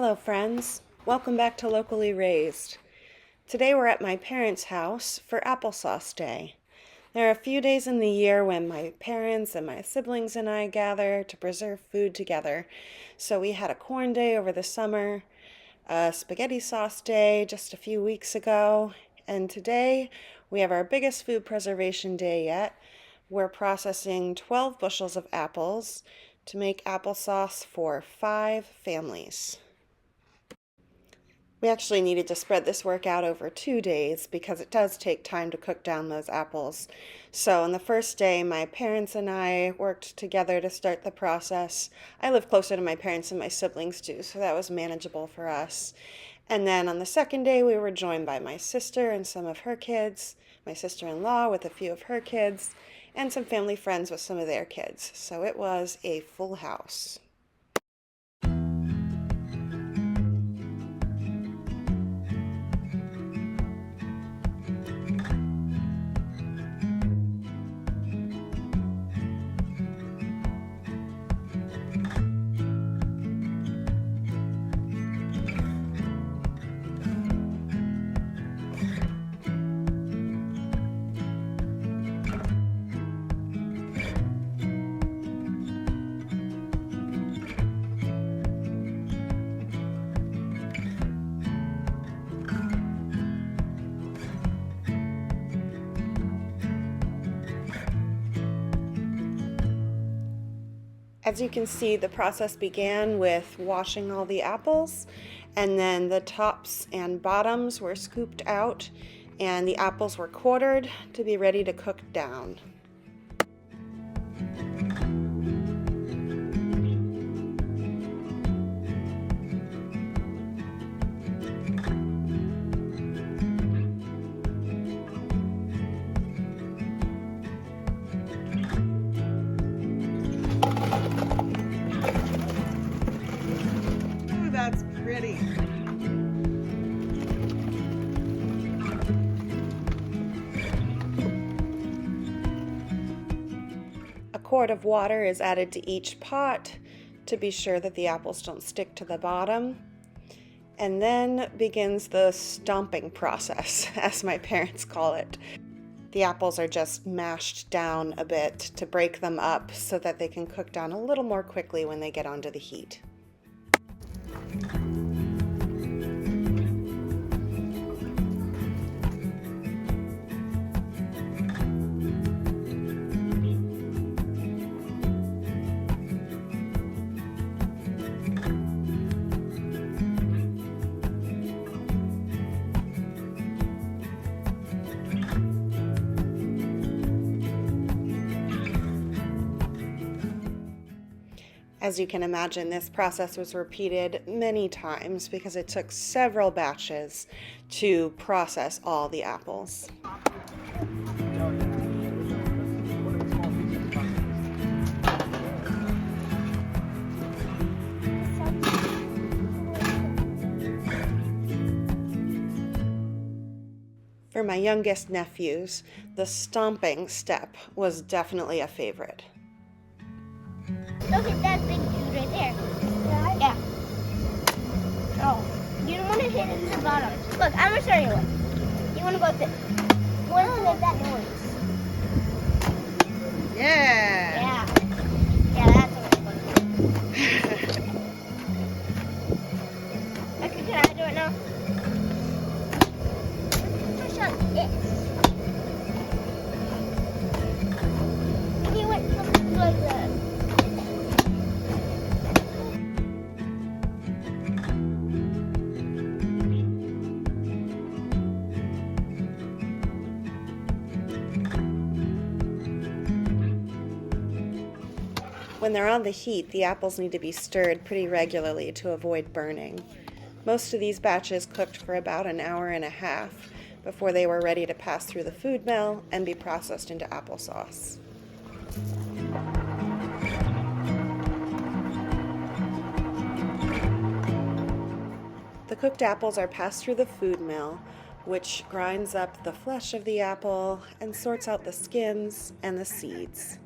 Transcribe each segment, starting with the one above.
Hello friends, welcome back to Locally Raised. Today we're at my parents' house for Applesauce Day. There are a few days in the year when my parents and my siblings and I gather to preserve food together. So we had a corn day over the summer, a spaghetti sauce day just a few weeks ago, and today we have our biggest food preservation day yet. We're processing 12 bushels of apples to make applesauce for 5 families. We actually needed to spread this work out over 2 days because it does take time to cook down those apples. So on the first day, my parents and I worked together to start the process. I live closer to my parents and my siblings do, so that was manageable for us. And then on the second day, we were joined by my sister and some of her kids, my sister-in-law with a few of her kids, and some family friends with some of their kids. So it was a full house. As you can see, the process began with washing all the apples, and then the tops and bottoms were scooped out, and the apples were quartered to be ready to cook down. That's pretty. A quart of water is added to each pot to be sure that the apples don't stick to the bottom. And then begins the stomping process, as my parents call it. The apples are just mashed down a bit to break them up so that they can cook down a little more quickly when they get onto the heat. As you can imagine, this process was repeated many times because it took several batches to process all the apples. For my youngest nephews, the stomping step was definitely a favorite. Look at that big dude right there. Yeah. Oh, you don't want to hit it in the bottom. Look, I'm going to show you what. You want to go this. You want to make that noise. Yeah. Yeah. Yeah, that's what it's going to do. Okay, can I do it now? Push on this. You want something like that. When they're on the heat, the apples need to be stirred pretty regularly to avoid burning. Most of these batches cooked for about an hour and a half before they were ready to pass through the food mill and be processed into applesauce. The cooked apples are passed through the food mill, which grinds up the flesh of the apple and sorts out the skins and the seeds.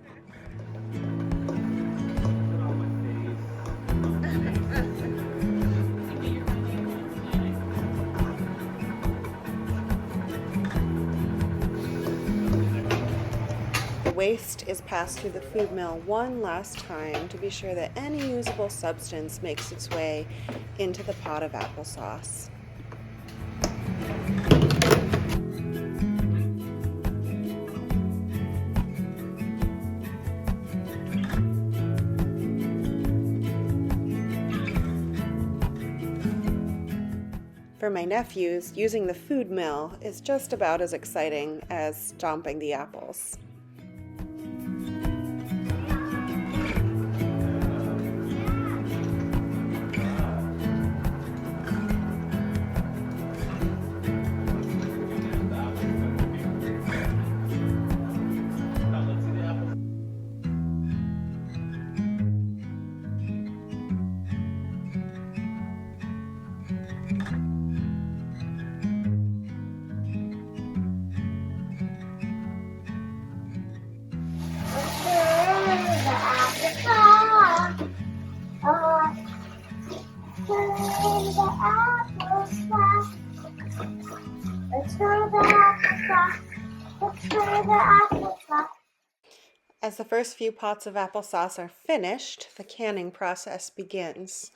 The waste is passed through the food mill one last time to be sure that any usable substance makes its way into the pot of applesauce. For my nephews, using the food mill is just about as exciting as stomping the apples. As the first few pots of applesauce are finished, the canning process begins.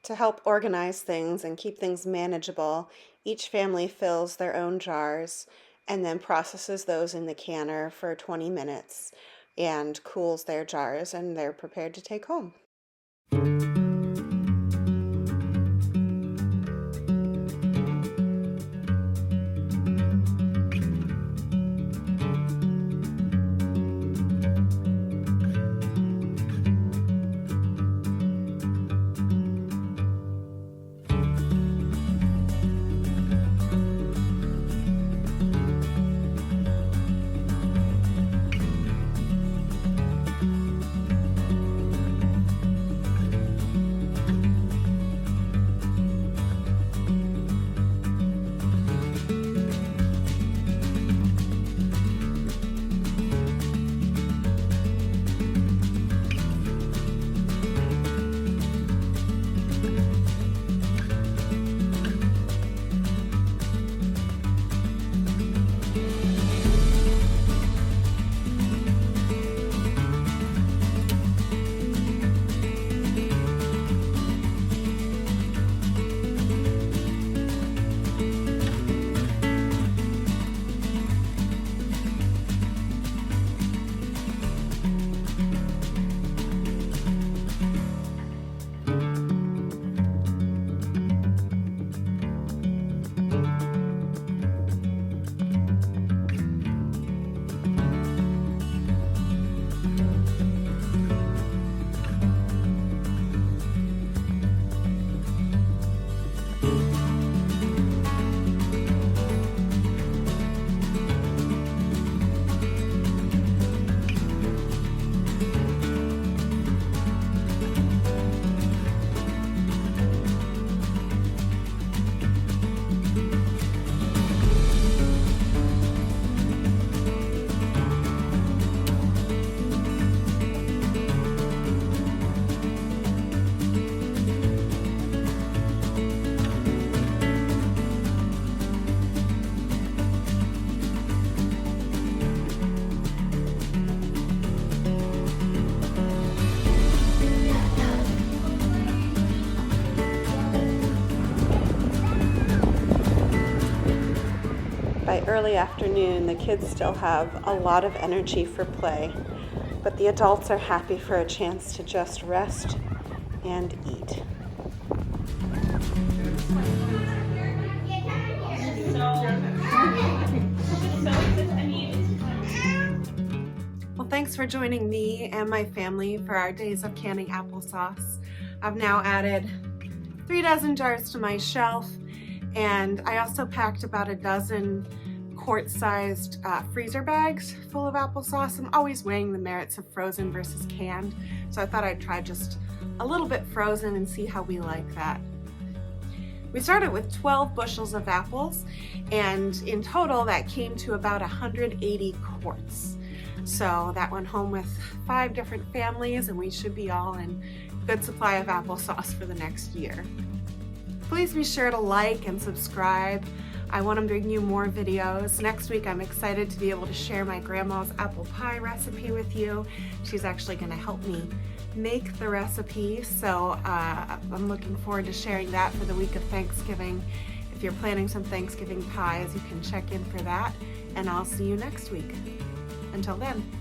To help organize things and keep things manageable, each family fills their own jars and then processes those in the canner for 20 minutes and cools their jars, and they're prepared to take home. By early afternoon, the kids still have a lot of energy for play, but the adults are happy for a chance to just rest and eat. Well, thanks for joining me and my family for our days of canning applesauce. I've now added 3 dozen jars to my shelf, and I also packed about a dozen quart-sized freezer bags full of applesauce. I'm always weighing the merits of frozen versus canned, so I thought I'd try just a little bit frozen and see how we like that. We started with 12 bushels of apples, and in total that came to about 180 quarts. So that went home with 5 different families, and we should be all in good supply of applesauce for the next year. Please be sure to like and subscribe. I want to bring you more videos. Next week I'm excited to be able to share my grandma's apple pie recipe with you. She's actually going to help me make the recipe, so I'm looking forward to sharing that for the week of Thanksgiving. If you're planning some Thanksgiving pies, you can check in for that, and I'll see you next week. Until then.